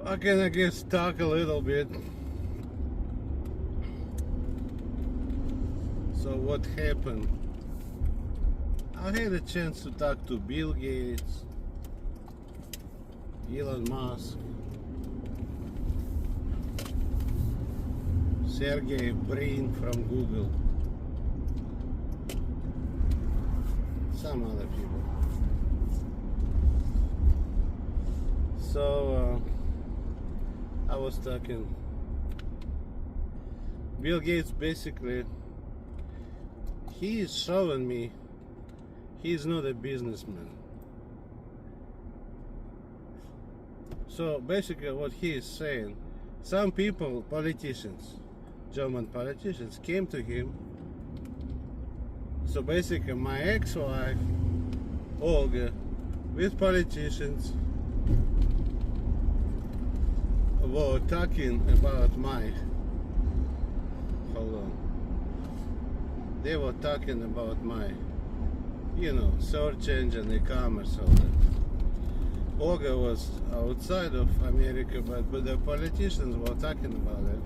I can, I guess, talk a little bit. So what happened? I had a chance to talk to Bill Gates, Elon Musk, Sergey Brin from Google, some other people. So I was talking. Bill Gates basically, he is showing me he's not a businessman. So basically what he is saying, some people, politicians, German politicians, came to him. So basically my ex-wife, Olga, with politicians, were talking about my, hold on, they were talking about my, search engine, e-commerce, all that. Olga was outside of America, but the politicians were talking about it.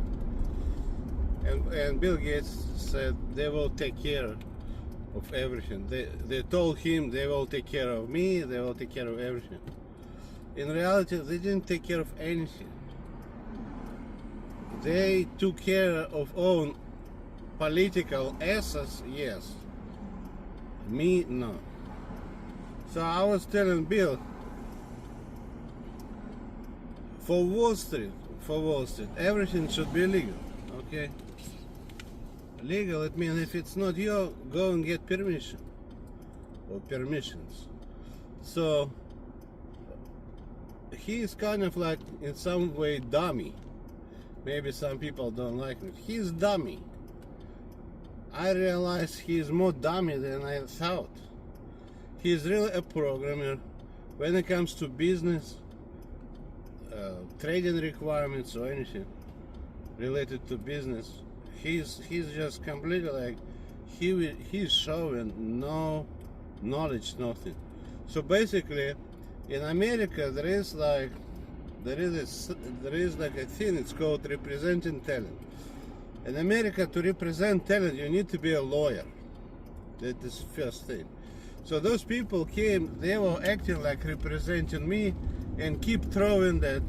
And Bill Gates said they will take care of everything. They told him they will take care of me, they will take care of everything. In reality, they didn't take care of anything. They took care of own political assets, yes. Me, no. So I was telling Bill, for Wall Street, everything should be legal, okay? Legal, it means if it's not you, go and get permission or permissions. So he is kind of like, in some way, dummy. Maybe some people don't like it. He's dummy. I realize he's more dummy than I thought. He's really a programmer. When it comes to business, trading requirements or anything related to business, he's just completely like, he's showing no knowledge, nothing. So basically, in America, there is like a thing, it's called representing talent. In America, to represent talent, you need to be a lawyer. That is the first thing. So those people came, they were acting like representing me and keep throwing that,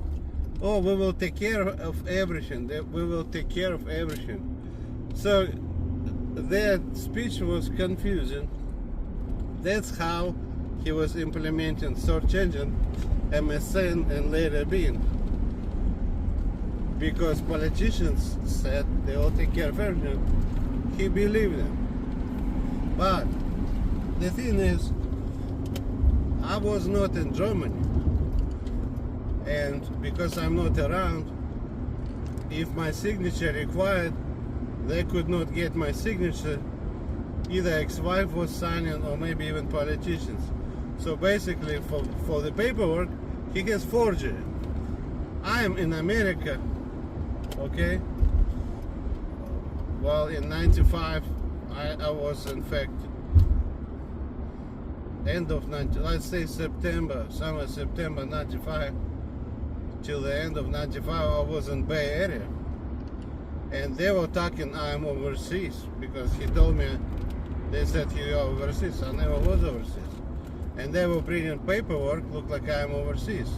oh, we will take care of everything, we will take care of everything. So their speech was confusing. That's how he was implementing search engine, MSN, and later Bing. Because politicians said they will take care of everything, he believed them. But the thing is, I was not in Germany, and because I'm not around, if my signature required, they could not get my signature. Either ex-wife was signing or maybe even politicians. So basically for the paperwork, he has forgery. I am in America, okay? Well, in 95, I was in fact, end of 90, let's say September, somewhere September 95, till the end of 95, I was in Bay Area. And they were talking I'm overseas, because he told me, they said you are overseas. I never was overseas. And they were bringing paperwork, look like I'm overseas,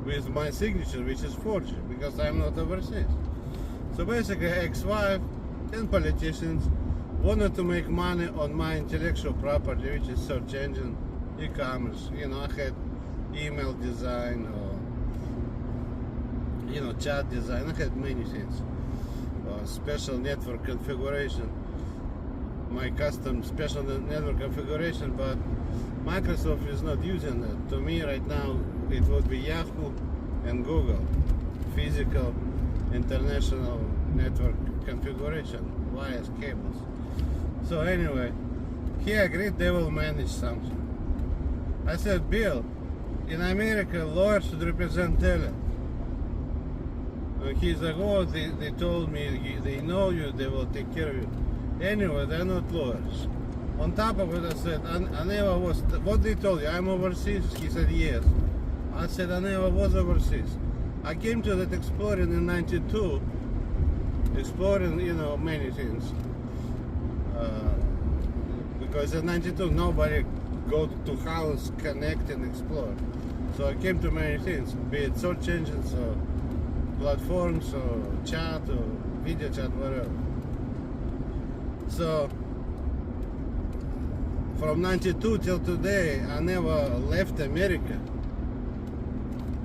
with my signature, which is forged, because I'm not overseas. So basically, ex-wife and politicians wanted to make money on my intellectual property, which is search engine, e-commerce. I had email design, or chat design. I had many things. Special network configuration, my custom special network configuration, but Microsoft is not using it. To me right now, it would be Yahoo and Google, physical international network configuration, wires, cables. So anyway, he agreed they will manage something. I said, Bill, in America, lawyers should represent talent. He's like, oh, they told me, they know you, they will take care of you. Anyway, they're not lawyers. On top of it, I said, I never was, what they told you, I'm overseas? He said, yes. I said, I never was overseas. I came to that exploring in '92, exploring, many things. Because in '92 nobody go to house, connect and explore. So I came to many things, be it search engines or platforms or chat or video chat, whatever. So from '92 till today, I never left America.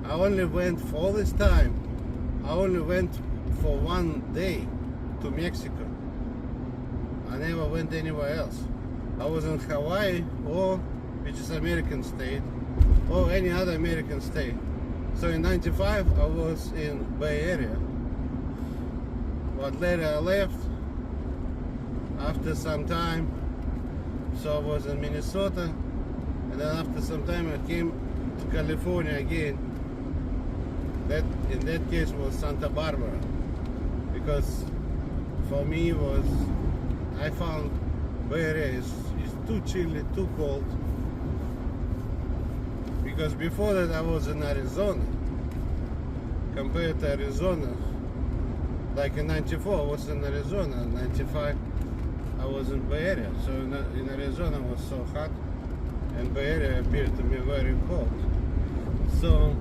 I only went for all this time. I only went for 1 day to Mexico. I never went anywhere else. I was in Hawaii, which is American state, or any other American state. So in '95 I was in Bay Area. But later I left after some time. So I was in Minnesota, and then after some time I came to California again. That in that case was Santa Barbara, because for me I found Bay Area is too chilly, too cold. Because before that I was in Arizona. Compared to Arizona, like in '94 I was in Arizona, in '95 I was in Bay Area. So in Arizona it was so hot, and Bay Area appeared to me very cold. So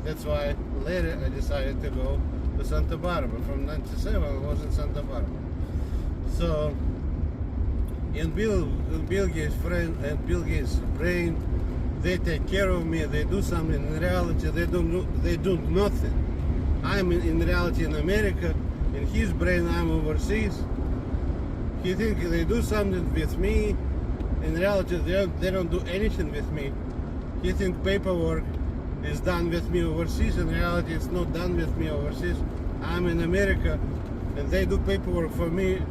that's why later I decided to go to Santa Barbara. From '97 I was in Santa Barbara. So in Bill Gates' friend and Bill Gates' brain, they take care of me, they do something. In reality they do nothing. I'm in reality in America. In his brain I'm overseas. He thinks they do something with me. In reality they don't do anything with me. He thinks paperwork is done with me overseas. In reality it's not done with me overseas. I'm in America and they do paperwork for me,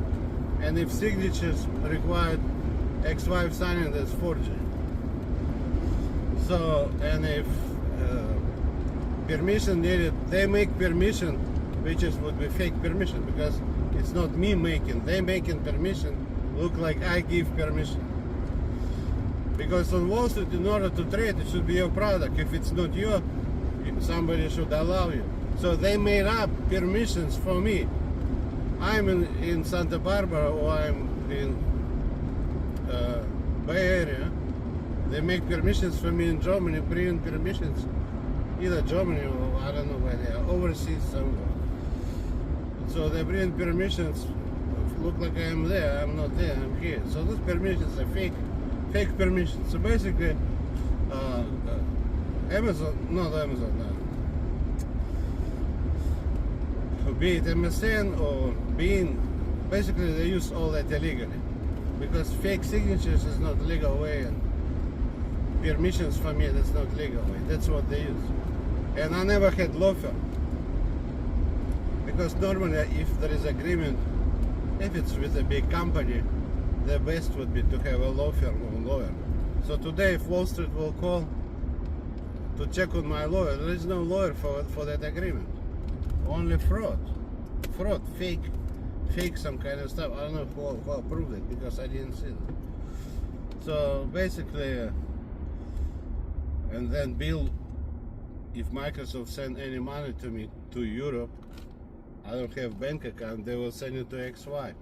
and if signatures required, ex-wife signing, that's forgery. So, and if permission needed, they make permission, which would be fake permission, because it's not me making, they making permission look like I give permission. Because on Wall Street, in order to trade, it should be your product. If it's not your, somebody should allow you. So they made up permissions for me. I'm in Santa Barbara, or I'm in Bay Area. They make permissions for me in Germany, bring permissions, either Germany or I don't know where they are, overseas somewhere. So they bring permissions, look like I am there, I'm not there, I'm here. So those permissions are fake permissions. So basically, be it MSN or Bean, basically they use all that illegally, because fake signatures is not legal way, and permissions for me, that's not legal way. That's what they use. And I never had law firm, because normally if there is agreement, if it's with a big company, the best would be to have a law firm or lawyer. So today if Wall Street will call to check on my lawyer, there is no lawyer for that agreement. Only fraud, fake some kind of stuff. I don't know who approved it, because I didn't see it. So basically, and then Bill, if Microsoft send any money to me to Europe, I don't have bank account, they will send it to ex-wife,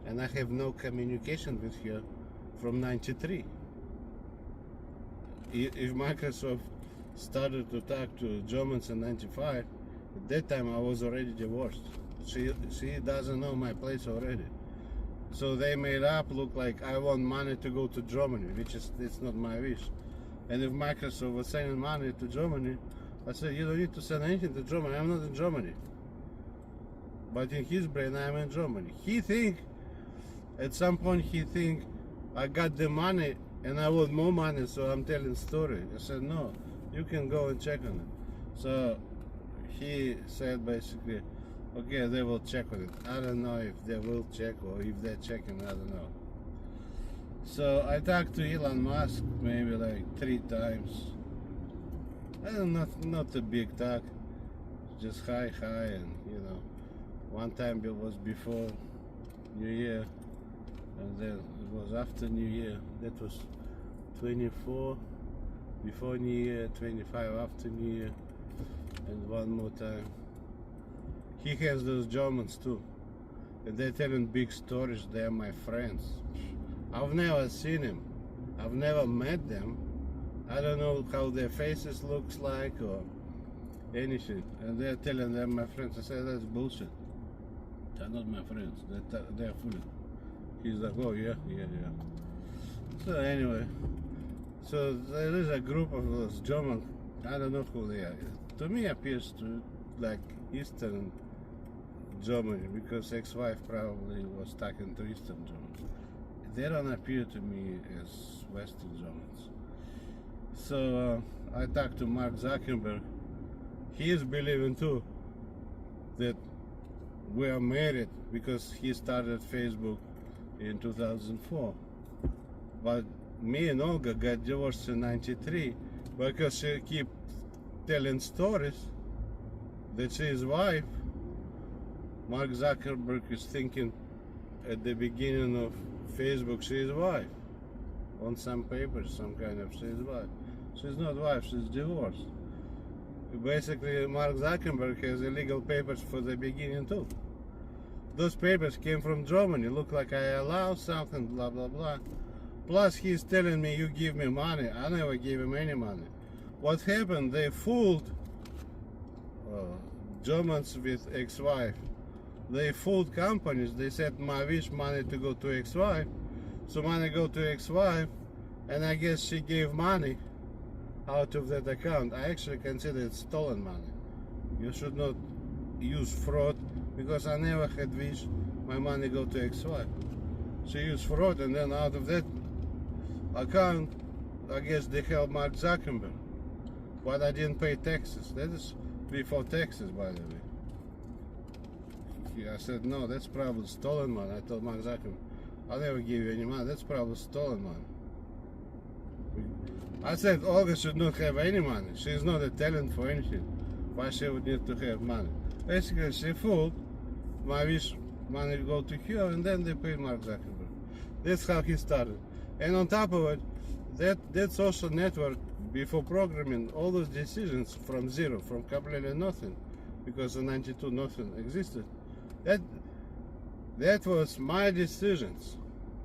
and I have no communication with her from '93. If Microsoft started to talk to Germans in '95, at that time I was already divorced. She doesn't know my place already. So they made up look like I want money to go to Germany, which is, it's not my wish. And if Microsoft was sending money to Germany, I said, you don't need to send anything to Germany, I'm not in Germany. But in his brain, I'm in Germany. At some point he think I got the money and I want more money, so I'm telling story. I said, no, you can go and check on it. So he said basically, okay, they will check on it. I don't know if they will check or if they're checking, I don't know. So I talked to Elon Musk maybe like 3 times. And not a big talk, just hi, and one time it was before New Year, and then it was after New Year. That was 24 before New Year, 25 after New Year, and one more time. He has those Germans too. And they're telling big stories. They're my friends. I've never seen him. I've never met them. I don't know how their faces looks like or anything. And they're telling them my friends. I said, that's bullshit. They're not my friends. They're full. He's like, oh yeah. So anyway, so there is a group of those German. I don't know who they are. To me, appears to like Eastern Germany, because ex-wife probably was talking to Eastern Germans. They don't appear to me as Western Germans. So I talked to Mark Zuckerberg. He is believing too that we are married because he started Facebook in 2004. But me and Olga got divorced in '93 because she keep telling stories that she is wife. Mark Zuckerberg is thinking at the beginning of Facebook she is wife. On some papers, some kind of she is wife. She's not wife, she's divorced. Basically, Mark Zuckerberg has illegal papers for the beginning too. Those papers came from Germany. Look like I allow something, blah blah blah. Plus, he's telling me you give me money. I never gave him any money. What happened? They fooled Germans with ex-wife. They fooled companies. They said my wish money to go to ex-wife, so money go to ex-wife, and I guess she gave money out of that account. I actually consider it stolen money. You should not use fraud, because I never had wished my money go to ex-wife. She used fraud, and then out of that account, I guess they held Mark Zuckerberg. But I didn't pay taxes. That is before taxes, by the way. I said, no, that's probably stolen money. I told Mark Zuckerberg, I'll never give you any money. That's probably stolen money. I said, Olga should not have any money. She's not a talent for anything. Why she would need to have money? Basically, she fooled. My wish money go to her, and then they paid Mark Zuckerberg. That's how he started. And on top of it, that social network, before programming all those decisions from zero, from completely nothing, because in '92 nothing existed. That was my decisions,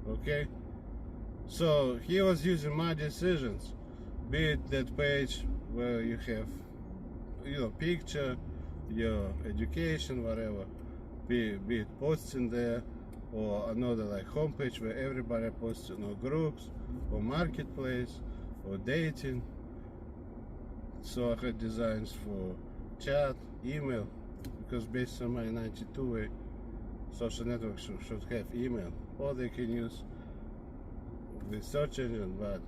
okay? So he was using my decisions, be it that page where you have, picture, your education, whatever, be it posting there, or another like homepage where everybody posts, groups, or marketplace, or dating. So I had designs for chat, email, because based on my '92 way, social networks should have email, or they can use the search engine, but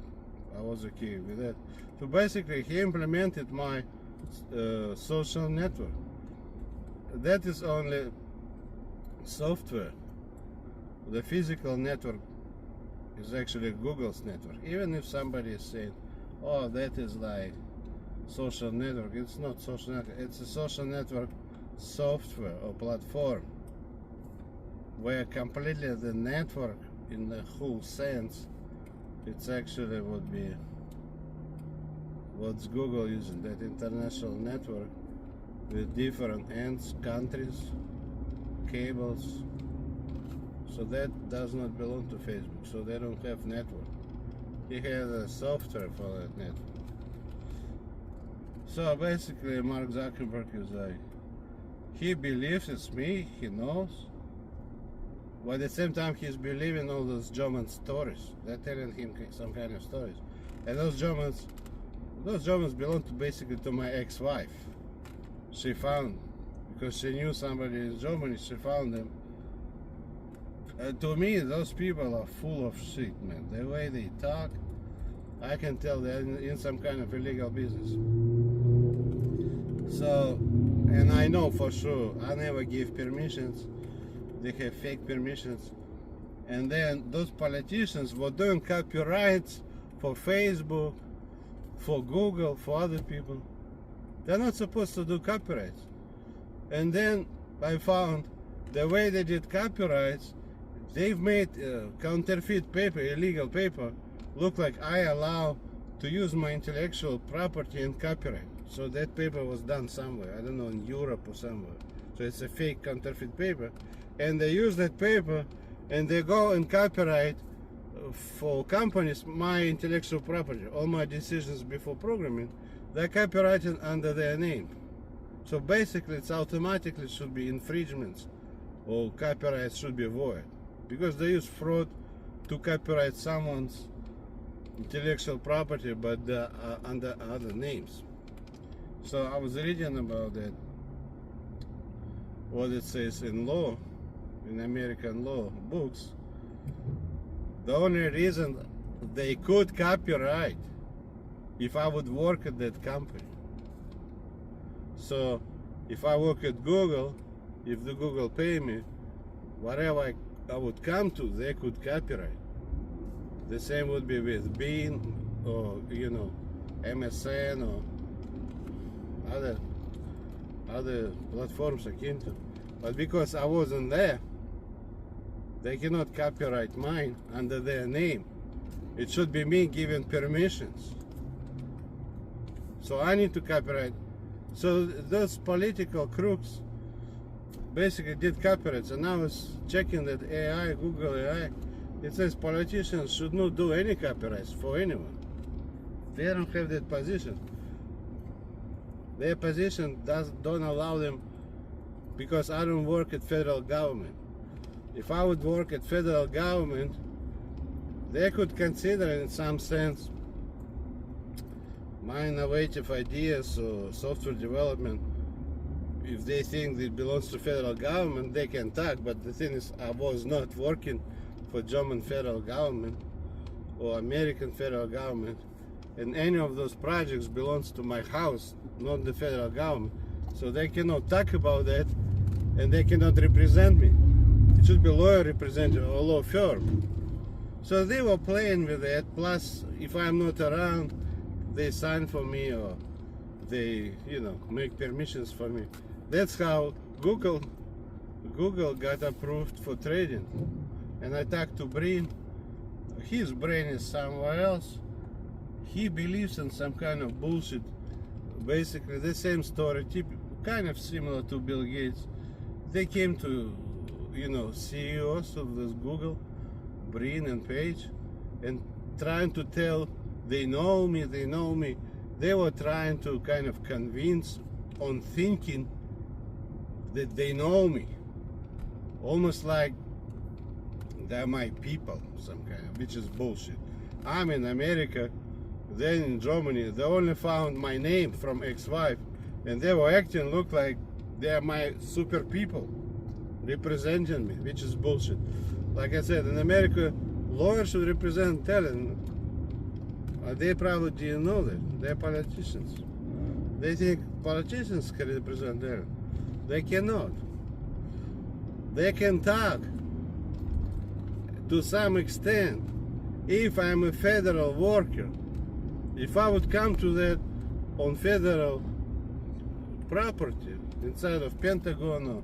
I was okay with that. So basically, he implemented my social network. That is only software. The physical network is actually Google's network. Even if somebody is saying, oh, that is like social network, it's not social network, it's a social network software or platform, where completely the network in the whole sense, it's actually would be what's Google using, that international network with different ends, countries, cables. So that does not belong to Facebook, so they don't have network. He has a software for that network. So basically, Mark Zuckerberg is like, he believes it's me, he knows, but at the same time he's believing all those German stories. They're telling him some kind of stories. And those Germans belong to basically to my ex-wife. She found, because she knew somebody in Germany, she found them. To me, those people are full of shit, man. The way they talk, I can tell they're in some kind of illegal business. So, and I know for sure, I never give permissions. They have fake permissions. And then those politicians were doing copyrights for Facebook, for Google, for other people. They're not supposed to do copyrights. And then I found the way they did copyrights, they've made counterfeit paper, illegal paper, look like I allow to use my intellectual property and copyright. So that paper was done somewhere, I don't know, in Europe or somewhere. So it's a fake counterfeit paper. And they use that paper and they go and copyright for companies my intellectual property, all my decisions before programming, they're copyrighted under their name. So basically it's automatically should be infringements or copyright should be void. Because they use fraud to copyright someone's intellectual property but under other names. So I was reading about that, what it says in law, in American law books. The only reason they could copyright if I would work at that company. So if I work at Google, if the Google pay me, whatever I would come to, they could copyright. The same would be with Bing or MSN or other platforms I came to. But because I wasn't there, they cannot copyright mine under their name. It should be me giving permissions. So I need to copyright. So those political crooks basically did copyrights. And now I was checking that AI, Google AI, it says politicians should not do any copyrights for anyone. They don't have that position. Their position don't allow them, because I don't work at federal government. If I would work at federal government, they could consider in some sense my innovative ideas or software development. If they think it belongs to federal government, they can talk. But the thing is, I was not working for German federal government or American federal government, and any of those projects belongs to my house, not the federal government. So they cannot talk about that, and they cannot represent me. It should be lawyer representative or law firm. So they were playing with that. Plus, if I'm not around, they sign for me or they, make permissions for me. That's how Google got approved for trading. And I talked to Brin. His brain is somewhere else. He believes in some kind of bullshit. Basically the same story, kind of similar to Bill Gates. They came to, CEOs of this Google, Brin and Page, and trying to tell they know me. They were trying to kind of convince on thinking that they know me. Almost like they're my people, some kind of, which is bullshit. I'm in America, then in Germany. They only found my name from ex-wife, and they were acting look like they're my super people representing me, which is bullshit. Like I said, in America, lawyers should represent talent. They probably didn't know that. They're politicians. They think politicians can represent talent. They cannot. They can talk to some extent. If I'm a federal worker, if I would come to that on federal property inside of Pentagon or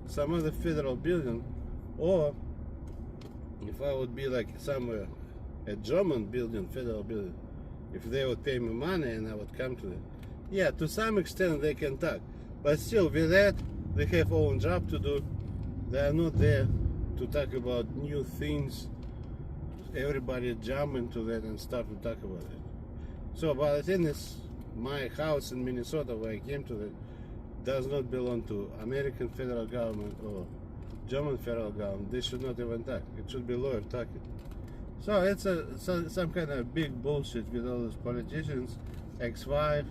some other federal building, or if I would be like somewhere, a German building, federal building, if they would pay me money and I would come to it, yeah, to some extent they can talk. But still, with that, they have own job to do. They are not there to talk about new things. Everybody jump into that and start to talk about it. So, but the thing is, my house in Minnesota, where I came to that, does not belong to American federal government or German federal government. They should not even talk. It should be lawyer talking. So it's some kind of big bullshit with all those politicians, ex-wife,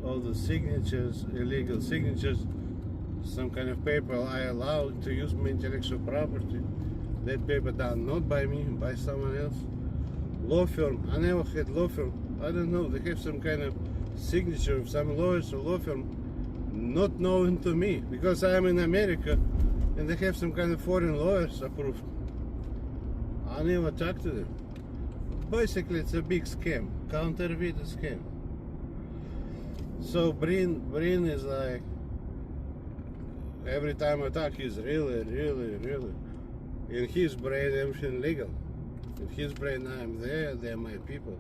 all the signatures, illegal signatures, some kind of paper I allowed to use my intellectual property. That paper done not by me, by someone else. Law firm, I never had law firm. I don't know, they have some kind of signature of some lawyers or law firm not known to me, because I am in America and they have some kind of foreign lawyers approved. I never talked to them. Basically, it's a big scam, counterfeit scam. So Brin is like, every time I talk, he's really. In his brain, everything legal. In his brain, I'm there, they're my people.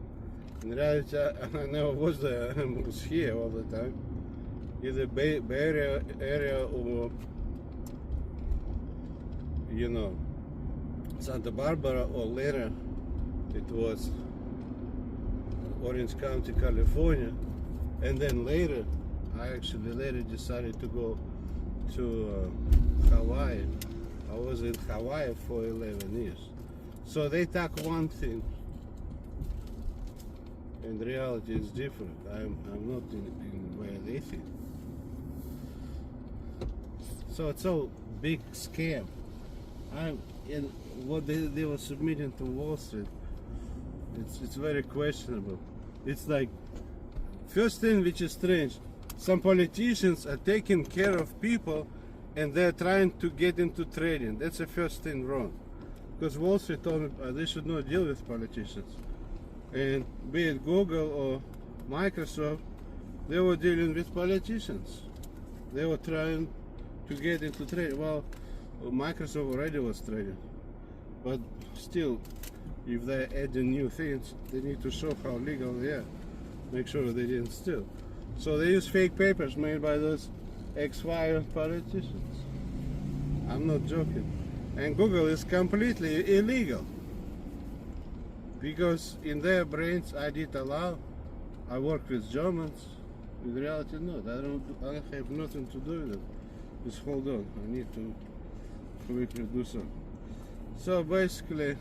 In reality, I never was there. I was here all the time. Either Bay Area or, you know, Santa Barbara, or later it was Orange County, California. And then later, I actually later decided to go to Hawaii. I was in Hawaii for 11 years. So they talk one thing. In reality, it's different. I'm not in where they think. So it's all big scam. I'm in what they were submitting to Wall Street. It's very questionable. It's like, first thing which is strange, some politicians are taking care of people and they're trying to get into trading. That's the first thing wrong. Because Wall Street told me they should not deal with politicians. And be it Google or Microsoft, they were dealing with politicians. They were trying to get into trade. Well, Microsoft already was trading. But still, if they're adding new things, they need to show how legal they are. Make sure they didn't steal. So they use fake papers made by those ex-wire politicians. I'm not joking. And Google is completely illegal. Because in their brains, I did allow. I work with Germans. In reality, no. I have nothing to do with it. Just hold on. I need to quickly do something. So basically,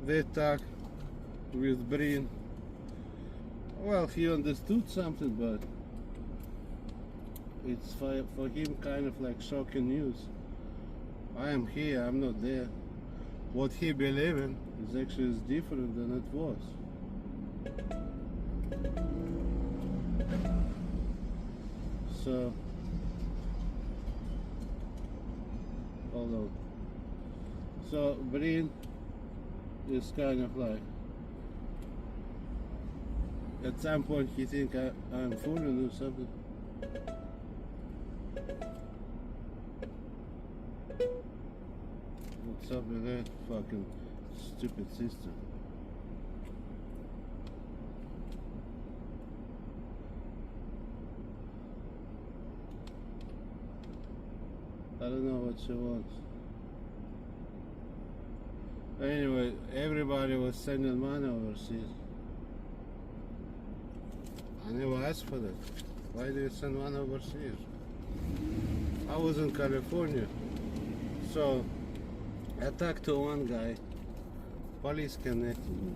they talk with Brin. Well, he understood something, but it's for him kind of like shocking news. I am here, I'm not there. What he believes in is actually different than it was. So, hold on. So, Brin is kind of like, at some point he think I'm fooling or something. What's up with that fucking stupid system? I don't know what she wants. Anyway, everybody was sending money overseas. I never asked for that. Why do you send money overseas? I was in California, so I talked to one guy, police connected me.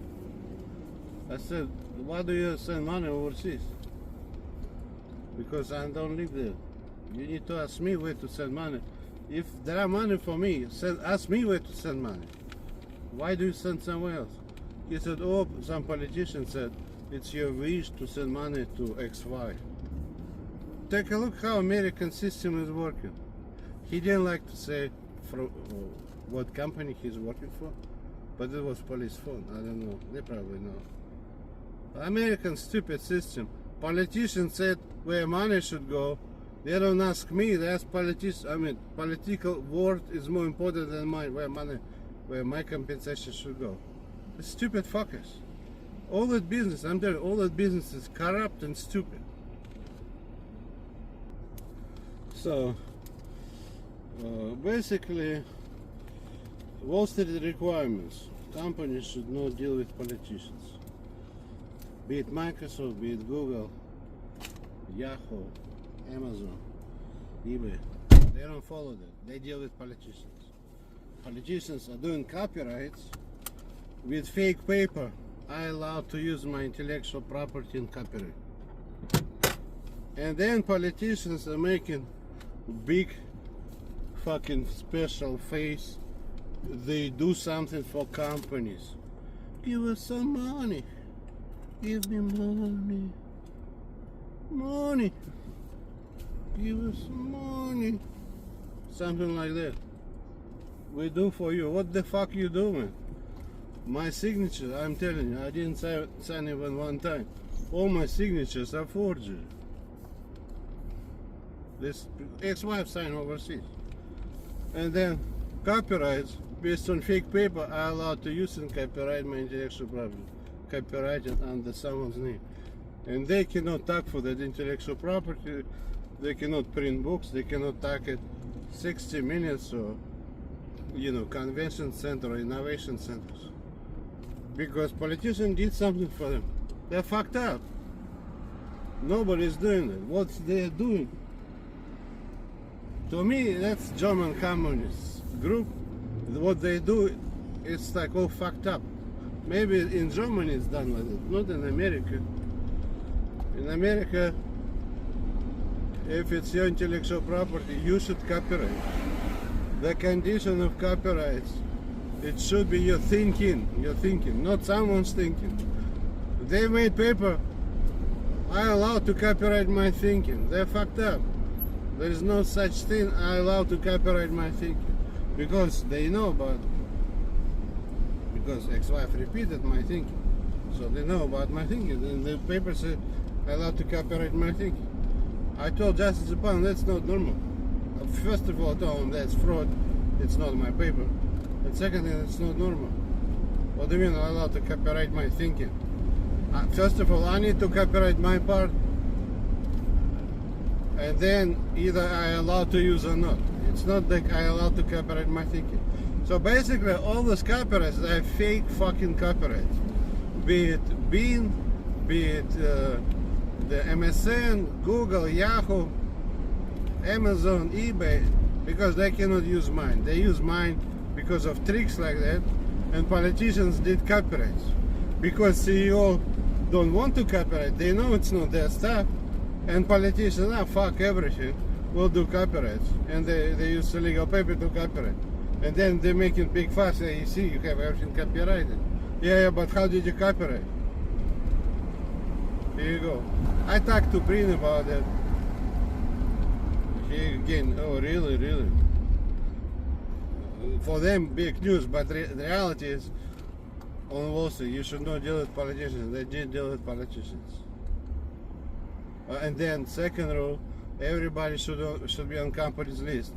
I said, why do you send money overseas? Because I don't live there. You need to ask me where to send money. If there are money for me, ask me where to send money. Why do you send somewhere else? He said, oh, some politician said, it's your wish to send money to XY. Take a look how American system is working. He didn't like to say from what company he's working for, but it was police phone. I don't know. They probably know. American stupid system. Politicians said where money should go. They don't ask me. They ask politicians. I mean, political word is more important than mine. Where my compensation should go. The stupid fuckers. All that business, I'm telling you, all that business is corrupt and stupid. So, basically, Wall Street requirements. Companies should not deal with politicians. Be it Microsoft, be it Google, Yahoo, Amazon, eBay. They don't follow that. They deal with politicians. Politicians are doing copyrights with fake paper. I allowed to use my intellectual property in copyright. And then politicians are making big fucking special face. They do something for companies. Give us some money. Give me money. Money. Give us money. Something like that. We do for you. What the fuck you doing? My signature, I'm telling you, I didn't sign even one time. All my signatures are forgery. This ex-wife signed overseas. And then copyrights based on fake paper are allowed to use and copyright my intellectual property. copyrighted under someone's name. And they cannot tag for that intellectual property, they cannot print books, they cannot tag it 60 Minutes or, you know, convention center or innovation centers. Because politicians did something for them. They're fucked up. Nobody's doing it. What they're doing, to me, that's German communist group. What they do, it's like all fucked up. Maybe in Germany it's done like that, not in America. In America, if it's your intellectual property, you should copyright. The condition of copyright, it should be your thinking, not someone's thinking. They made paper, I allowed to copyright my thinking. They're fucked up. There is no such thing, I allowed to copyright my thinking. Because they know about it. Because ex-wife repeated my thinking. So they know about my thinking. And the paper said, I allowed to copyright my thinking. I told Justice Department, that's not normal. First of all, I told him that's fraud. It's not my paper. And secondly, it's not normal. What do you mean I'm allowed to copyright my thinking? First of all, I need to copyright my part. And then either I allowed to use or not. It's not like I allowed to copyright my thinking. So basically, all those copyrights are fake fucking copyrights. Be it Bean, be it the MSN, Google, Yahoo, Amazon, eBay, because they cannot use mine. They use mine because of tricks like that, and politicians did copyrights. Because CEO don't want to copyright, they know it's not their stuff, and politicians, fuck everything, will do copyrights, and they use illegal paper to copyright. And then they're making big fuss, you see, you have everything copyrighted. Yeah, but how did you copyright? Here you go. I talked to Brin about that. He again, oh really? For them, big news, but the reality is, on Wall Street, you should not deal with politicians. They did deal with politicians. And then, second rule, everybody should be on company's list.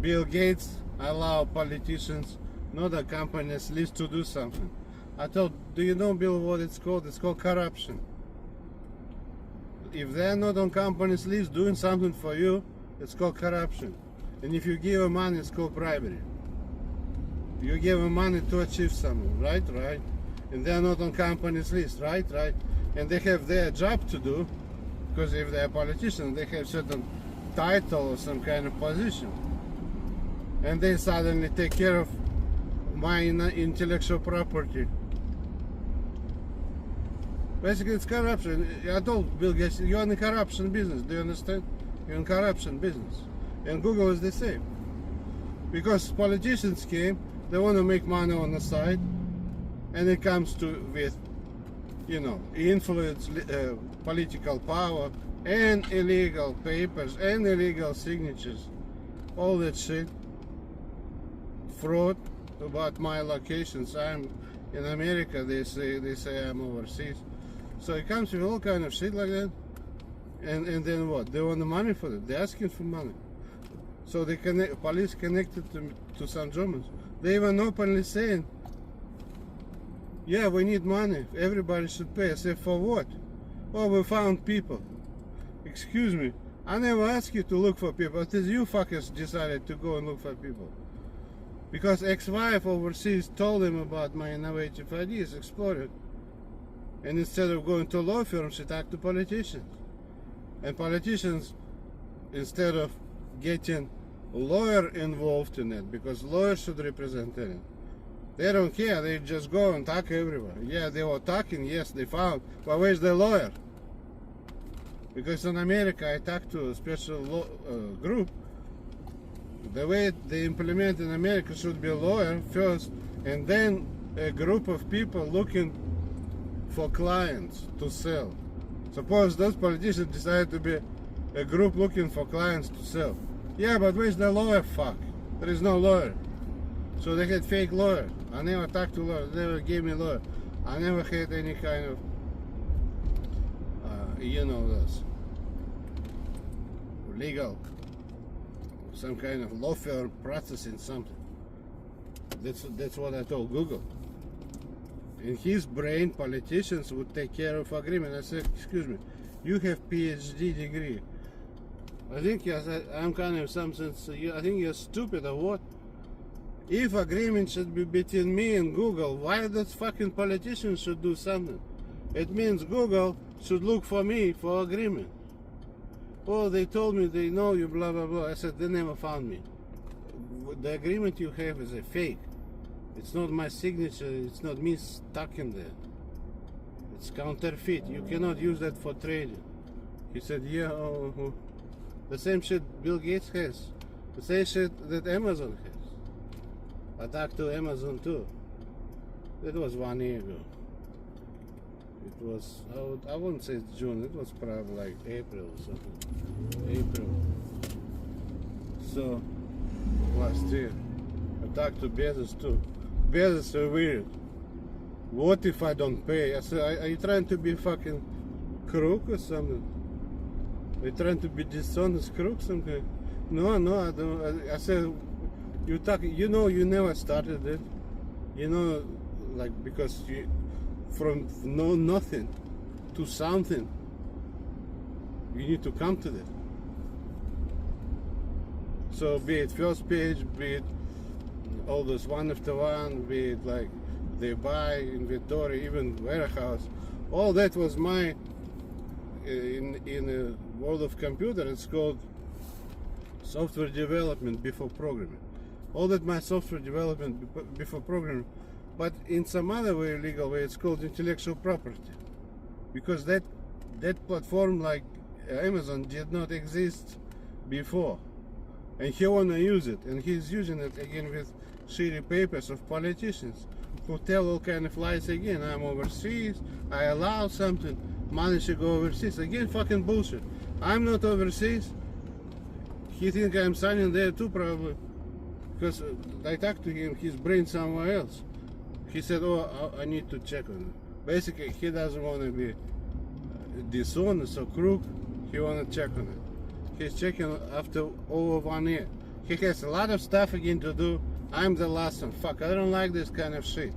Bill Gates allow politicians, not a company's list, to do something. I told, do you know, Bill, what it's called? It's called corruption. If they're not on company's list doing something for you, it's called corruption. And if you give them money, it's called bribery. You give them money to achieve something, right? And they're not on company's list, right? And they have their job to do, because if they're politicians, they have certain title or some kind of position. And they suddenly take care of my intellectual property. Basically, it's corruption. I told Bill Gates, you're in the corruption business. Do you understand? You're in corruption business. And Google is the same. Because politicians came, they want to make money on the side, and it comes to with, you know, influence, political power, and illegal papers, and illegal signatures, all that shit. Fraud about my locations. I'm in America. They say I'm overseas. So it comes with all kind of shit like that. And then what? They want the money for it. They're asking for money. So they police connected to some Germans. They even openly saying, yeah, we need money. Everybody should pay. I said, for what? Oh, we found people. Excuse me. I never asked you to look for people. It is you fuckers decided to go and look for people. Because ex-wife overseas told him about my innovative ideas, explored. And instead of going to law firms, she talked to politicians. And politicians, instead of getting a lawyer involved in it, because lawyers should represent it, they don't care, they just go and talk everywhere. Yeah, they were talking, yes, they found, but where's the lawyer? Because in America, I talked to a special group. The way they implement in America should be a lawyer first, and then a group of people looking for clients to sell. Suppose those politicians decide to be a group looking for clients to sell. Yeah, but where's the lawyer? Fuck. There is no lawyer. So they had fake lawyer. I never talked to lawyers. They never gave me a lawyer. I never had any kind of, you know, this legal, some kind of law firm processing something. That's what I told Google. in his brain, politicians would take care of agreement. I said, excuse me, you have PhD degree. I think I'm kind of something. I think you're stupid or what? If agreement should be between me and Google, why that fucking politician should do something? It means Google should look for me for agreement. Oh, they told me they know you, blah blah blah. I said they never found me. The agreement you have is a fake. It's not my signature. It's not me stuck in there. It's counterfeit. You cannot use that for trading. He said, yeah, the same shit Bill Gates has. The same shit that Amazon has. I talked to Amazon too. That was 1 year ago. It was, I wouldn't say it's June. It was probably like April or something. April. So, last year. I talked to Bezos too. Bezos are weird. What if I don't pay? I said, are you trying to be fucking crook or something? Are you trying to be dishonest crook something? No, I don't. I said, you know, you never started it. You know, like, because you, from nothing to something, you need to come to that. So be it first page, be it all those one after one, be it like they buy, inventory, even warehouse, all that was my, in a world of computer, it's called software development before programming. All that my software development before programming, but in some other way, legal way, it's called intellectual property, because that platform like Amazon did not exist before, and he wanna use it, and he's using it again with shitty papers of politicians who tell all kind of lies again. I'm overseas, I allow something, money should go overseas. Again, fucking bullshit. I'm not overseas. He think I'm signing there too, probably, because I talked to him, his brain somewhere else. He said, oh, I need to check on it. Basically, he doesn't want to be dishonest or crook. He want to check on it. He's checking after over 1 year. He has a lot of stuff again to do. I'm the last one. Fuck, I don't like this kind of shit.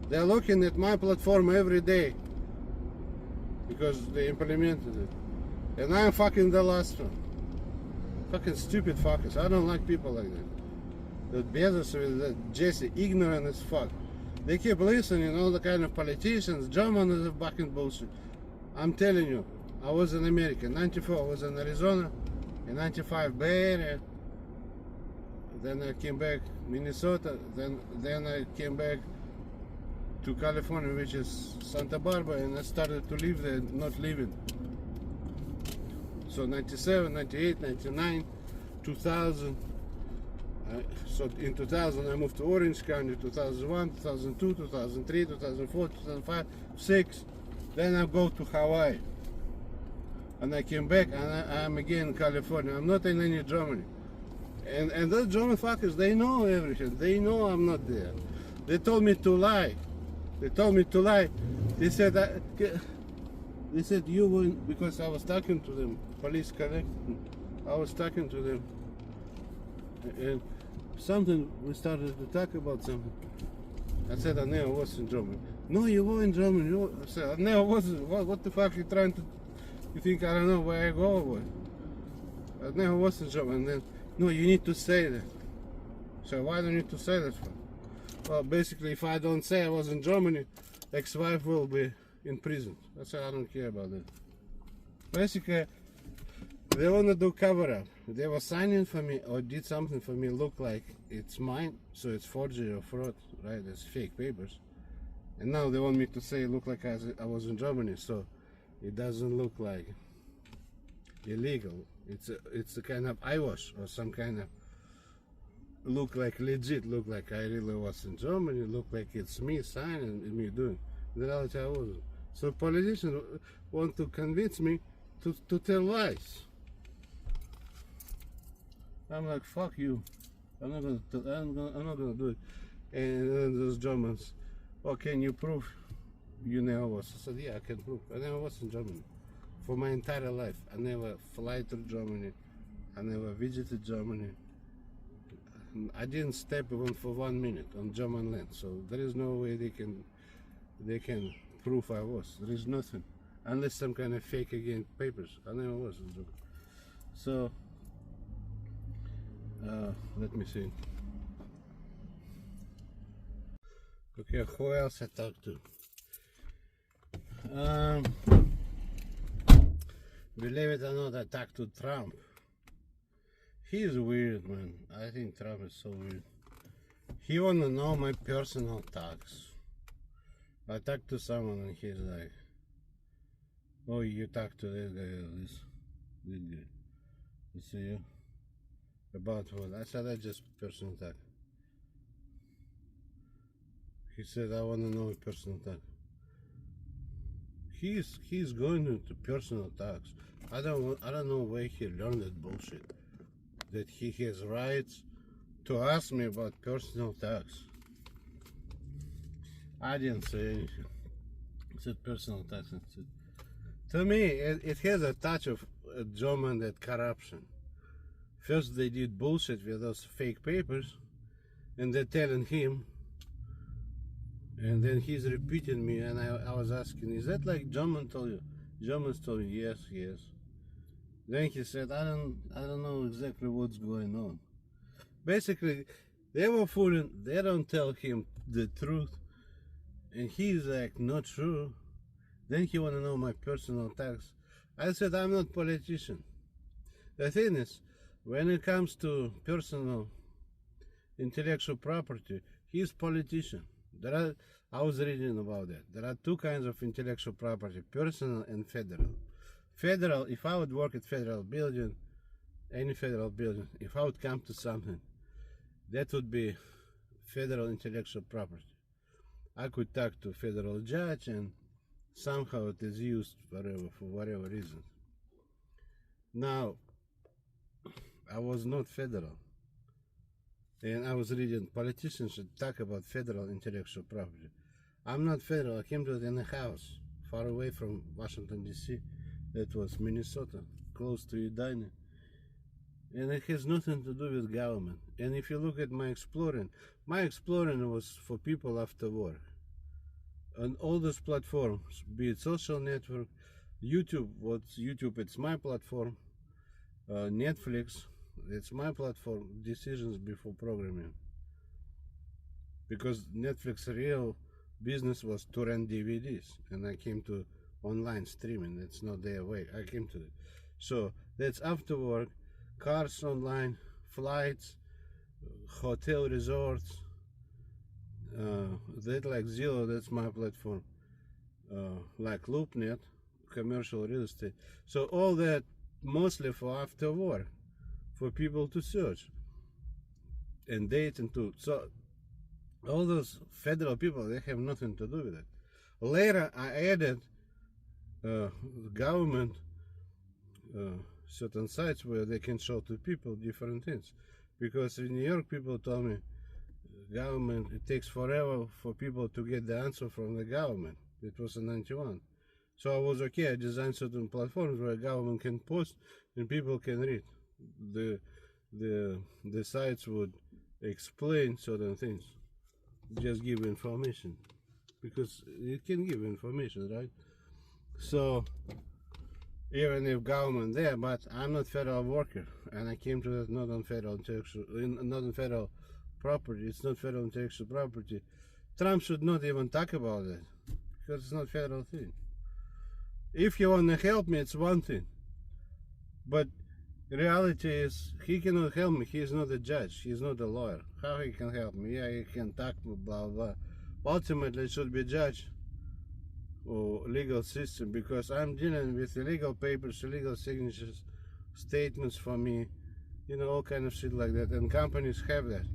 They're looking at my platform every day because they implemented it. And I'm fucking the last one. Fucking stupid fuckers. I don't like people like that. That Bezos with that Jesse, ignorant as fuck. They keep listening, all the kind of politicians, German is a fucking bullshit. I'm telling you, I was in America. 94 I was in Arizona. In 95 Bay Area. Then I came back Minnesota. Then I came back to California, which is Santa Barbara, and I started to live there, not living. So 97, 98, 99, 2000. So in 2000 I moved to Orange County, 2001, 2002, 2003, 2004, 2005, 6. Then I go to Hawaii. And I came back and I'm again in California. I'm not in any Germany. And those German fuckers, they know everything. They know I'm not there. They told me to lie. They told me to lie. They said you were, because I was talking to them. Police collected me. I was talking to them. And something, we started to talk about something. I said I never was in Germany. No, you were in Germany. I said I never was. What the fuck are you trying to? You think I don't know where I go? Or I never was in Germany. And then, no, you need to say that. So why do you need to say that for? Well, basically, if I don't say I was in Germany, ex-wife will be in prison. I said I don't care about that. Basically, they want to do cover-up. They were signing for me or did something for me look like it's mine, so it's forgery or fraud, right? It's fake papers. And now they want me to say look like I was in Germany, so it doesn't look like illegal. It's a kind of eyewash or some kind of look like legit, look like I really was in Germany, look like it's me signing and me doing. In reality I wasn't. So politicians want to convince me to tell lies. I'm like, fuck you. I'm not gonna do it. And then those Germans, oh, can you prove you never was? I said, yeah, I can prove. I never was in Germany. For my entire life, I never fly to Germany. I never visited Germany. I didn't step even for 1 minute on German land. So there is no way they can they can prove I was. There is nothing, unless some kind of fake again papers. I never was. So let me see. Okay, who else I talked to? Believe it or not, I talked to Trump. He's weird, man. I think Trump is so weird. He wanna know my personal tax. I talked to someone and he's like, "Oh, you talked to this guy, this guy." You see you? About what? I said I just personal tax. He said I wanna know my personal tax. He's going into personal tax. I don't know where he learned that bullshit. That he has rights to ask me about personal tax. I didn't say anything. I said personal tax. To me, it has a touch of German that corruption. First they did bullshit with those fake papers, and they're telling him, and then he's repeating me, and I was asking, is that like German told you? Germans told me, yes. Then he said, I don't know exactly what's going on. Basically, they were fooling. They don't tell him the truth, and he's like, not true. Then he want to know my personal tax. I said, I'm not politician. The thing is, when it comes to personal intellectual property, he's politician. I was reading about that. There are two kinds of intellectual property, personal and federal. Federal, if I would work at federal building, any federal building, if I would come to something, that would be federal intellectual property. I could talk to federal judge and somehow it is used for whatever reason. Now, I was not federal. And I was reading politicians should talk about federal intellectual property. I'm not federal. I came to it in a house far away from Washington, D.C. That was Minnesota, close to Edina. And it has nothing to do with government. And if you look at my exploring was for people after work. On all those platforms, be it social network, YouTube, it's my platform. Netflix, it's my platform. Decisions before programming. Because Netflix real business was to rent DVDs, and I came to online streaming. That's not their way. I came to it. So that's after work, cars online, flights, hotel resorts. That like Zillow, that's my platform. Like LoopNet, commercial real estate. So all that mostly for after work, for people to search and date and to. So all those federal people, they have nothing to do with it. Later, I added government certain sites where they can show to people different things. Because in New York, people told me government, it takes forever for people to get the answer from the government. It was in 91. So I was okay. I designed certain platforms where government can post and people can read. The sites would explain certain things. Just give information. Because it can give information, right? So even if government there, but I'm not federal worker, and I came to that not on federal property. It's not federal intellectual property. Trump should not even talk about it because it's not federal thing. If you want to help me, it's one thing, but the reality is he cannot help me. He is not a judge. He is not a lawyer. How he can help me? Yeah, he can talk blah blah. Ultimately, it should be judge or legal system, because I'm dealing with illegal papers, illegal signatures, statements for me, all kind of shit like that, and companies have that.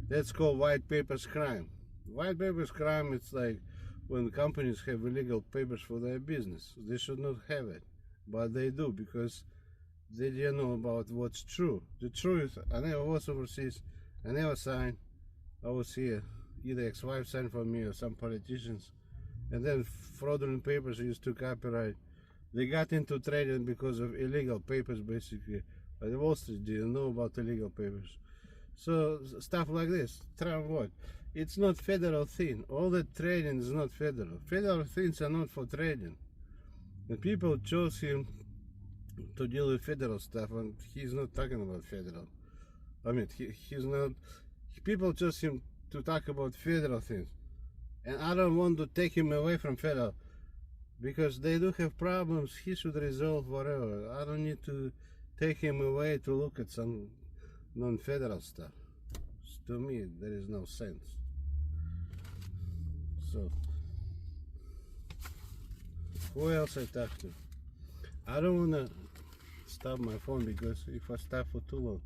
That's called white papers crime. White papers crime, it's like when companies have illegal papers for their business. They should not have it, but they do, because they didn't know about what's true. The truth, I never was overseas, I never signed. I was here, either ex-wife signed for me or some politicians. And then fraudulent papers used to copyright. They got into trading because of illegal papers, basically. But Wall Street didn't know about illegal papers. So stuff like this. Trump what? It's not federal thing. All the trading is not federal. Federal things are not for trading. And people chose him to deal with federal stuff, and he's not talking about federal. I mean, he's not. People chose him to talk about federal things, and I don't want to take him away from federal because they do have problems. He should resolve whatever. I don't need to take him away to look at some non-federal stuff. To me, there is no sense. So, who else I talk to? I don't wanna stop my phone because if I stop for too long,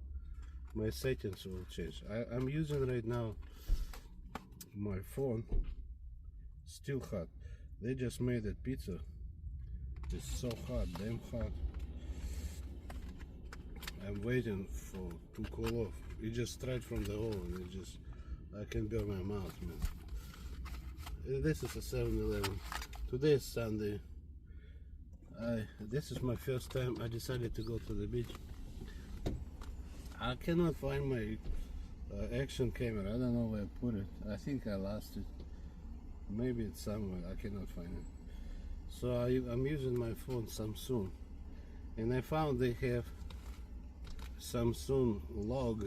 my settings will change. I'm using right now my phone, still hot. They just made that pizza. It's so hot, damn hot. I'm waiting for to cool off. It just straight from the oven. It just, I can burn my mouth, man. This is a 7-Eleven. Today is Sunday. This is my first time I decided to go to the beach. I cannot find my action camera. I don't know where I put it. I think I lost it. Maybe it's somewhere. I cannot find it. So I'm using my phone Samsung, and I found they have Samsung log,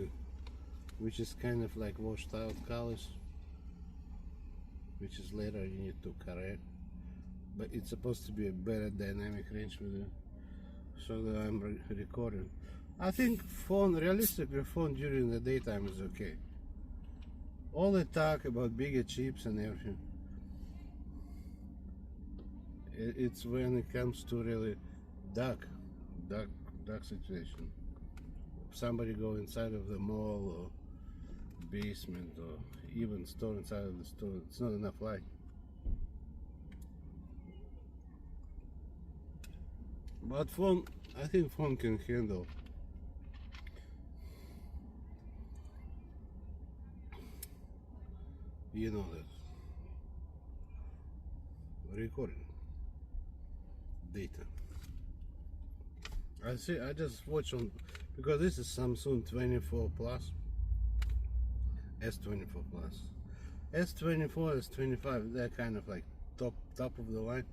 which is kind of like washed out colors, which is later you need to correct, but it's supposed to be a better dynamic range with it, so that I'm recording. I think phone, realistically phone during the daytime is okay. All the talk about bigger chips and everything, it's when it comes to really dark situation. Somebody go inside of the mall or basement or even store inside of the store, it's not enough light. But phone, I think phone can handle that recording data. I just watch on, because this is Samsung 24 Plus, S24 Plus, S24, S25. They're kind of like top of the line.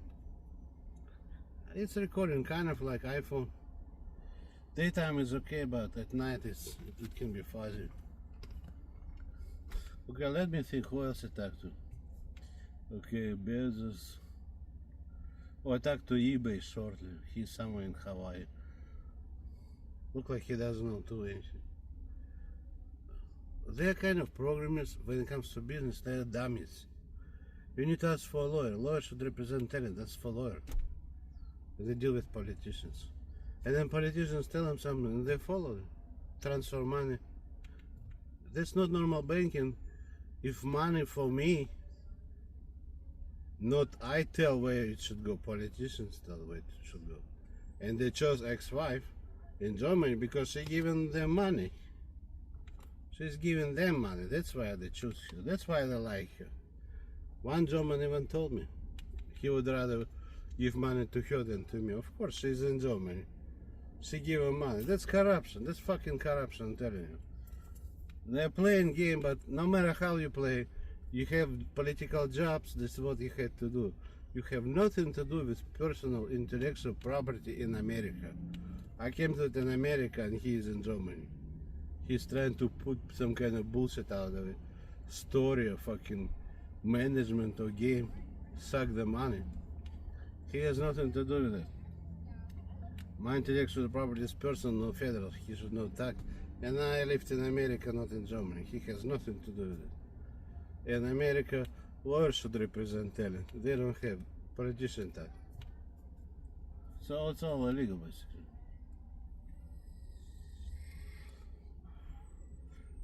It's recording kind of like iPhone. Daytime is okay, but at night it can be fuzzy. Okay, let me think who else I talked to. Okay, Bezos. Oh, I talked to eBay shortly. He's somewhere in Hawaii. Look like he doesn't know do anything. They're kind of programmers when it comes to business. They're dummies. You need to ask for a lawyer. Lawyer should represent tenant. That's for lawyer. They deal with politicians, and then politicians tell them something and they follow it. Transfer money. That's not normal banking. If money for me, not I tell where it should go, politicians tell where it should go. And they chose ex-wife in Germany because she giving them money. She's giving them money. That's why they choose her. That's why they like her. One German even told me he would rather give money to her than to me. Of course, she's in Germany. She give him money. That's corruption. That's fucking corruption, I'm telling you. They're playing game, but no matter how you play, you have political jobs. This is what you had to do. You have nothing to do with personal intellectual property in America. I came to it in America and he is in Germany. He's trying to put some kind of bullshit out of it. Story of fucking management or game. Suck the money. He has nothing to do with it. My intellectual property is personal, no federal. He should not talk. And I lived in America, not in Germany. He has nothing to do with it. In America, lawyers should represent talent. They don't have politician talk. So it's all illegal, basically.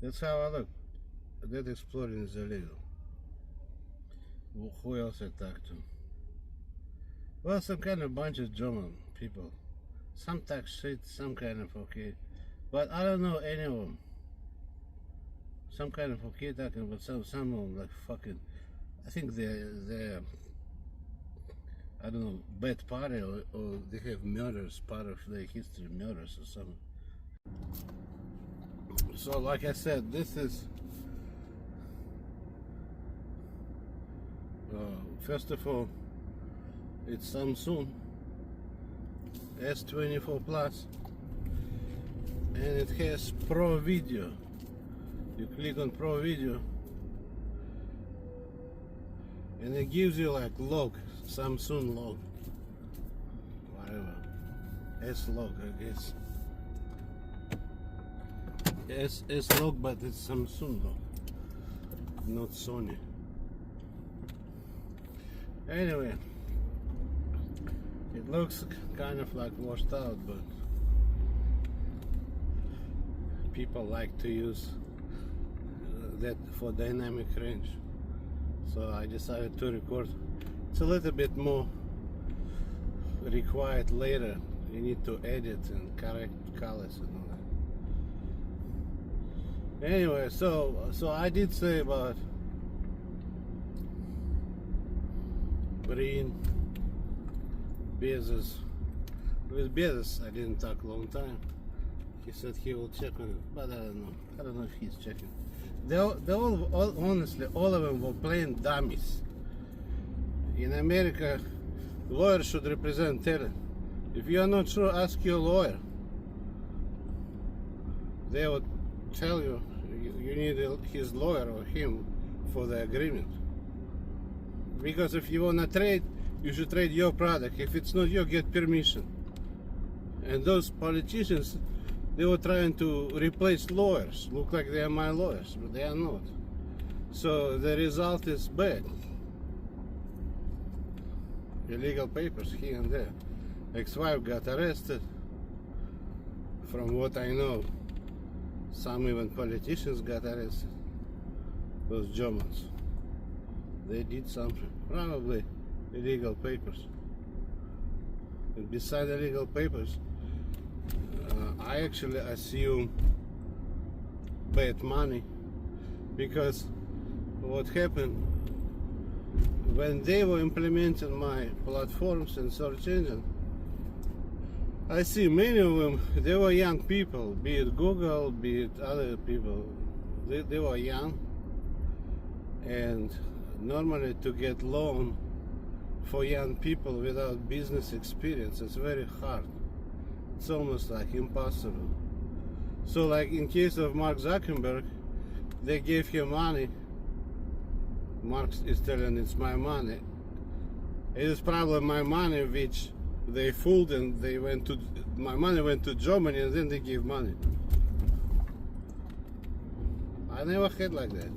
That's how I look. That exploring is illegal. Who else I talked to? Well, some kind of bunch of German people. Some talk shit, some kind of okay. But I don't know any of them. Some kind of okay talking, but some of them like fucking, I think they're I don't know, bad party or they have murders, part of their history, murders or something. So like I said, this is First of all, it's Samsung S24 Plus, and it has Pro Video. You click on Pro Video, and it gives you like log, Samsung log, whatever, S log, I guess. S log, but it's Samsung log, not Sony. Anyway, it looks kind of like washed out, but people like to use that for dynamic range, so I decided to record. It's a little bit more required later. You need to edit and correct colors and all that. Anyway, so I did say about Green Bezos. With Bezos I didn't talk a long time. He said he will check on it, but I don't know. I don't know if he's checking. They all honestly, all of them were plain dummies. In America, lawyers should represent talent. If you are not sure, ask your lawyer. They would tell you you need his lawyer or him for the agreement. Because if you wanna trade, you should trade your product. If it's not you, get permission. And those politicians, they were trying to replace lawyers. Look like they are my lawyers, but they are not. So the result is bad. Illegal papers here and there. Ex-wife got arrested. From what I know, some even politicians got arrested. Those Germans. They did something. Probably illegal papers. And beside illegal papers, I actually assume bad money, because what happened when they were implementing my platforms and search engine, I see many of them, they were young people, be it Google, be it other people, they were young, and normally to get loan for young people without business experience is very hard. It's almost like impossible. So like in case of Mark Zuckerberg, they gave him money. Mark is telling it's my money. It is probably my money which they fooled, and they went to, my money went to Germany and then they gave money. I never had like that.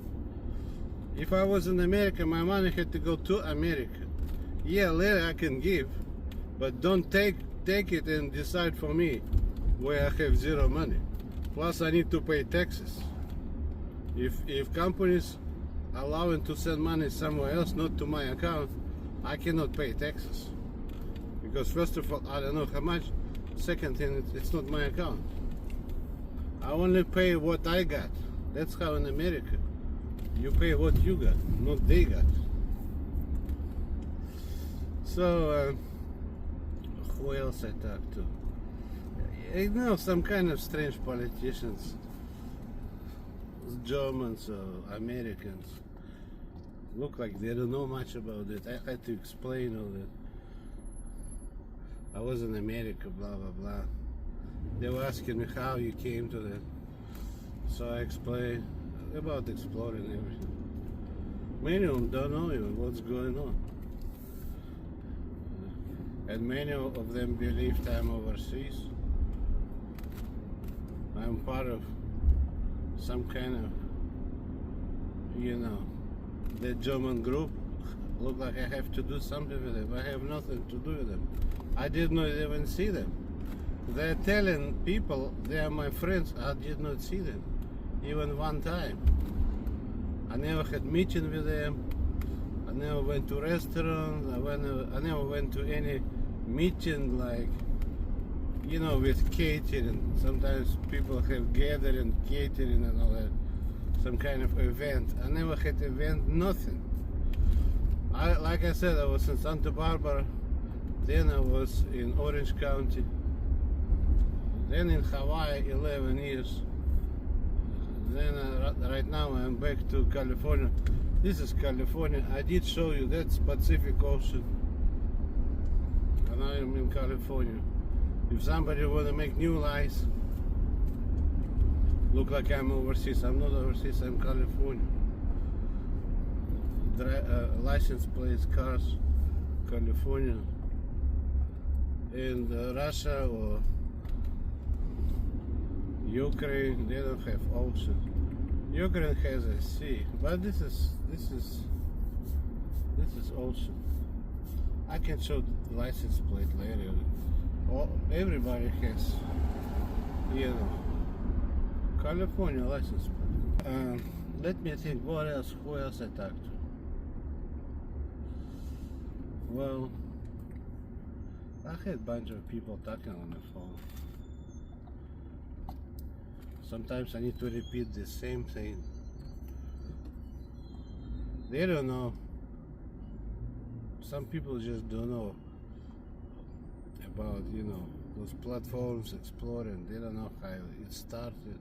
If I was in America, my money had to go to America. Yeah, later I can give, but don't take it and decide for me where I have zero money. Plus I need to pay taxes. If companies are allowing to send money somewhere else, not to my account, I cannot pay taxes. Because first of all, I don't know how much. Second thing, it's not my account. I only pay what I got. That's how in America. You pay what you got, not they got. So, who else I talked to? You know, some kind of strange politicians, Germans or Americans, look like they don't know much about it. I had to explain all that. I was in America, blah blah blah. They were asking me how you came to that, so I explained about exploring everything. Many of them don't know even what's going on, and many of them believe I'm overseas. I'm part of some kind of, you know, the German group. Look like I have to do something with them. I have nothing to do with them. I did not even see them. They're telling people they are my friends. I did not see them, even one time. I never had meeting with them. I never went to restaurants. I never went to any meeting, like, you know, with catering. Sometimes people have gathering, catering and all that. Some kind of event. I never had event, nothing. Like I said, I was in Santa Barbara. Then I was in Orange County. Then in Hawaii, 11 years. Then right now I'm back to California. This is California. I did show you that's Pacific Ocean, and I am in California. If somebody wanna make new lies, look like I'm overseas. I'm not overseas. I'm California. License plates, cars, California. In Russia or Ukraine, they don't have ocean. Ukraine has a sea, but this is ocean. I can show the license plate later. Everybody has, you know, California license plate. Let me think. What else? Who else I talked to? Well, I had a bunch of people talking on the phone. Sometimes I need to repeat the same thing. They don't know. Some people just don't know about, you know, those platforms, exploring. They don't know how it started.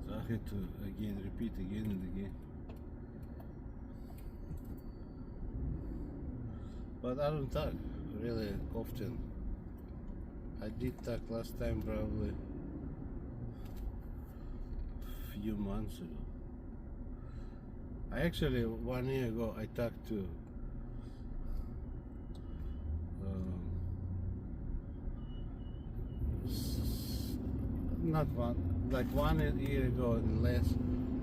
So I had to again repeat again and again. But I don't talk really often. I did talk last time probably a few months ago. I actually 1 year ago I talked to not one, like 1 year ago and less.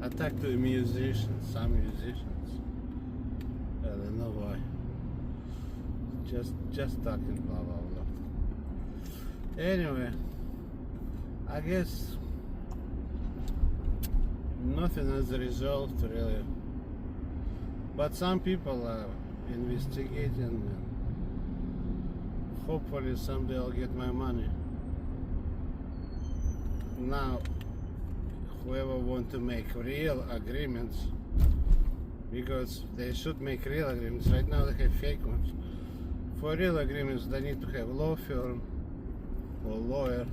I talked to a musician, some musicians. I don't know why. Just talking blah blah blah. Anyway, I guess nothing has resolved really, but some people are investigating and hopefully someday I'll get my money. Now whoever want to make real agreements, because they should make real agreements. Right now they have fake ones. For real agreements, they need to have law firm or lawyer.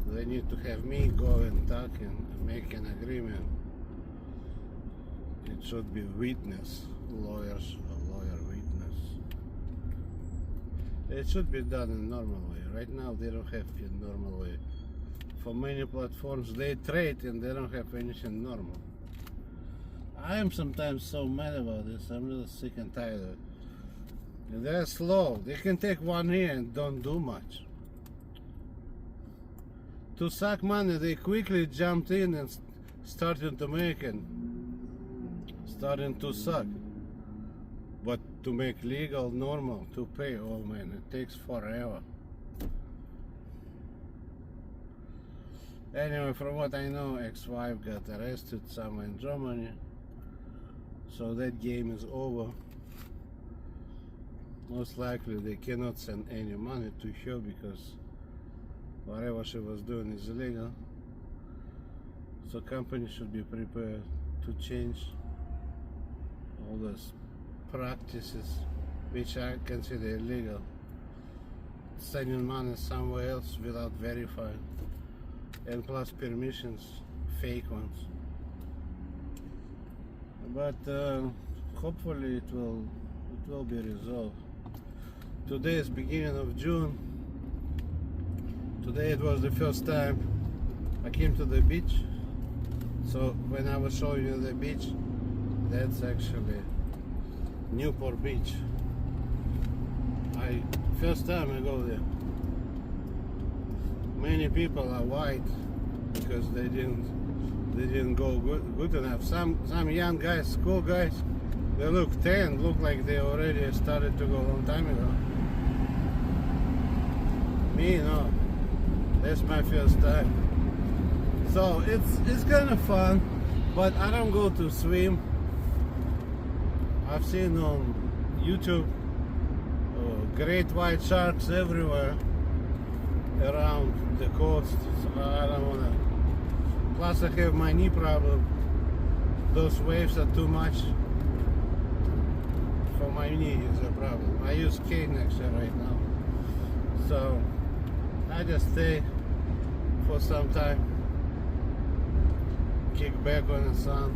They need to have me go and talk and make an agreement. It should be witness, lawyers or lawyer witness. It should be done in normal way. Right now they don't have it in normal way. For many platforms they trade and they don't have anything normal. I am sometimes so mad about this. I'm really sick and tired of it. They're slow. They can take 1 year and don't do much. To suck money, they quickly jumped in and started to make it, starting to suck. But to make legal, normal, to pay, oh man, it takes forever. Anyway, from what I know, ex-wife got arrested somewhere in Germany. So that game is over. Most likely they cannot send any money to her because whatever she was doing is illegal. So companies should be prepared to change all those practices which I consider illegal. Sending money somewhere else without verifying, and plus permissions, fake ones. But hopefully it will be resolved. Today is beginning of June. Today it was the first time I came to the beach. So when I was showing you the beach, that's actually Newport Beach. First time I go there. Many people are white because they didn't go good enough. Some young guys, school guys, they look 10, look like they already started to go a long time ago. Me, no. That's my first time. So it's kind of fun, but I don't go to swim. I've seen on YouTube great white sharks everywhere around the coast, so I don't wanna. Plus I have my knee problem. Those waves are too much for my knee is a problem. I use cane actually right now. So I just stay for some time. kick back on the sun.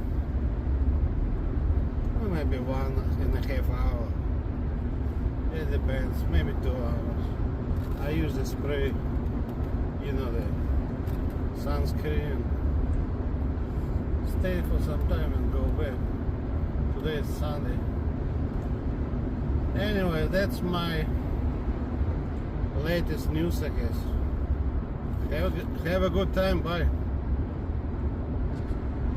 Or maybe 1.5 hours. It depends, maybe 2 hours. I use the spray, you know, the sunscreen. Stay for some time and go back. Today is Sunday. Anyway, that's my latest news, I guess. Have a good time. Bye.